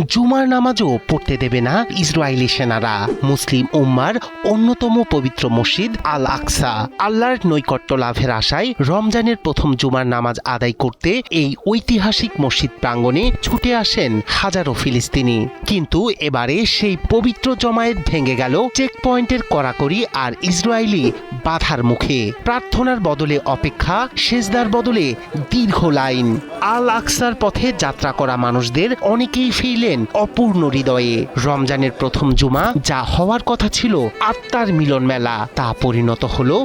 জুমার নামাজও পড়তে দেবে না ইসরায়েলি সেনারা। মুসলিম উম্মার অন্যতম পবিত্র মসজিদ আল আকসা, আল্লাহর নৈকট্য লাভের আশায় রমজানের প্রথম জুমার নামাজ আদায় করতে এই ঐতিহাসিক মসজিদ প্রাঙ্গণে ছুটে আসেন হাজারো ফিলিস্তিনি। কিন্তু এবারে সেই পবিত্র জমায়েত ভেঙে গেল চেক পয়েন্টের কড়াকড়ি আর ইসরায়েলি বাধার মুখে। প্রার্থনার বদলে অপেক্ষা, সেজদার বদলে দীর্ঘ লাইন। আল আকসার পথে যাত্রা করা মানুষদের অনেকেই ফিরলেন অপূর্ণ হৃদয়ে। রমজানের প্রথম জুমা যা হওয়ার কথা ছিল আত্মার মিলন মেলা, তা পরিণত হলো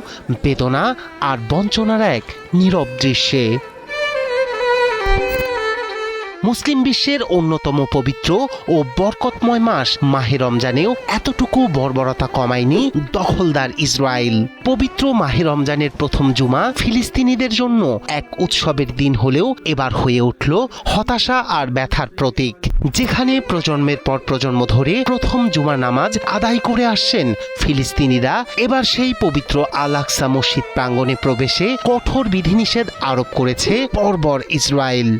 বেদনা আর বঞ্চনার এক নীরব দৃশ্যে। মুসলিম বিশ্বের অন্যতম পবিত্র ও বরকতময় মাস মাহে রমজানেও এতটুকু বর্বরতা কমায়নি দখলদার ইসরায়েল। পবিত্র মাহে রমজানের প্রথম জুমা ফিলিস্তিনিদের জন্য এক উৎসবের দিন হলেও এবার হয়ে উঠল হতাশা আর ব্যথার প্রতীক। যেখানে প্রজন্মের পর প্রজন্ম ধরে প্রথম জুমার নামাজ আদায় করে আসছেন ফিলিস্তিনিরা, এবার সেই পবিত্র আল আকসা মসজিদ প্রাঙ্গণে প্রবেশে কঠোর বিধিনিষেধ আরোপ করেছে বর্বর ইসরায়েল।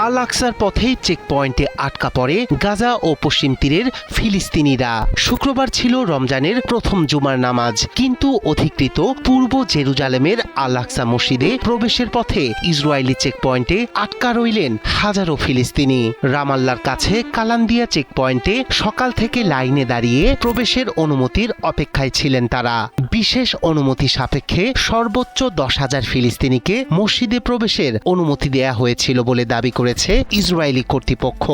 আল আকসার পথেই চেক পয়েন্টে আটকা পড়ে গাজা ও পশ্চিম তীরের ফিলিস্তিনিরা। শুক্রবার ছিল রমজানের প্রথম জুমার নামাজ, কিন্তু অধিকৃত পূর্ব জেরুজালেমের আল আকসা মসজিদে প্রবেশের পথে ইসরায়েলি চেক পয়েন্টে আটকা রইলেন হাজারো ফিলিস্তিনি। রামাল্লার কাছে কালান্দিয়া চেক পয়েন্টে সকাল থেকে লাইনে দাঁড়িয়ে প্রবেশের অনুমতির অপেক্ষায় ছিলেন তারা। বিশেষ অনুমতি সাপেক্ষে সর্বোচ্চ 10,000 ফিলিস্তিনিকে মসজিদে প্রবেশের অনুমতি দেয়া হয়েছিল বলে দাবি করেছে ইসরায়েলি কর্তৃপক্ষ।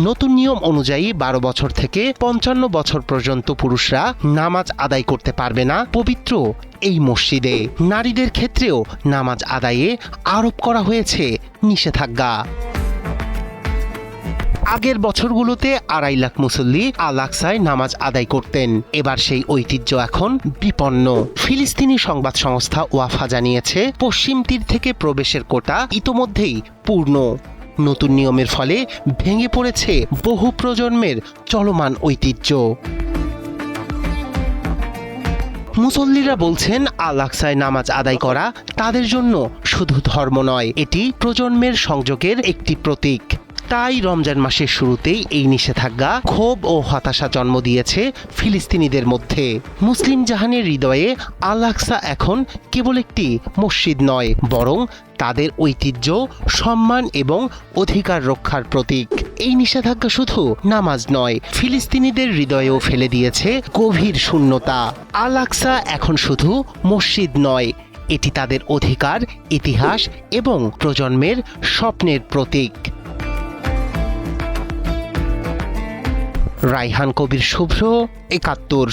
নতুন নিয়ম অনুযায়ী 12 বছর থেকে 55 বছর পর্যন্ত পুরুষরা নামাজ আদায় করতে পারবে না পবিত্র এই মসজিদে। নারীদের ক্ষেত্রেও নামাজ আদায়ে আরোপ করা হয়েছে নিষেধাজ্ঞা। আগের বছরগুলোতে 2.5 লাখ মুসল্লি আল আকসায় নামাজ আদায় করতেন। এবার সেই ঐতিহ্য এখন বিপন্ন। ফিলিস্তিনি সংবাদ সংস্থা ওয়াফা জানিয়েছে, পশ্চিম তীর থেকে প্রবেশের কোটা ইতোমধ্যেই পূর্ণ। নতুন নিয়মের ফলে ভেঙে পড়েছে বহু প্রজন্মের চলমান ঐতিহ্য। মুসল্লিরা বলছেন, আল আকসায় নামাজ আদায় করা তাদের জন্য শুধু ধর্ম নয়, এটি প্রজন্মের সংযোগের একটি প্রতীক। তাই রমজান মাসের শুরুতেই এই নিষেধাজ্ঞা ক্ষোভ ও হতাশা জন্ম দিয়েছে ফিলিস্তিনিদের মধ্যে। মুসলিম জাহানের হৃদয়ে আল আকসা এখন কেবল একটি মসজিদ নয়, বরং তাদের ঐতিহ্য, সম্মান এবং অধিকার রক্ষার প্রতীক। এই নিষেধাজ্ঞা শুধু নামাজ নয়, ফিলিস্তিনিদের হৃদয়েও ফেলে দিয়েছে গভীর শূন্যতা। আল আকসা এখন শুধু মসজিদ নয়, এটি তাদের অধিকার, ইতিহাস এবং প্রজন্মের স্বপ্নের প্রতীক। রায়হান কবির শুভ্র, 71।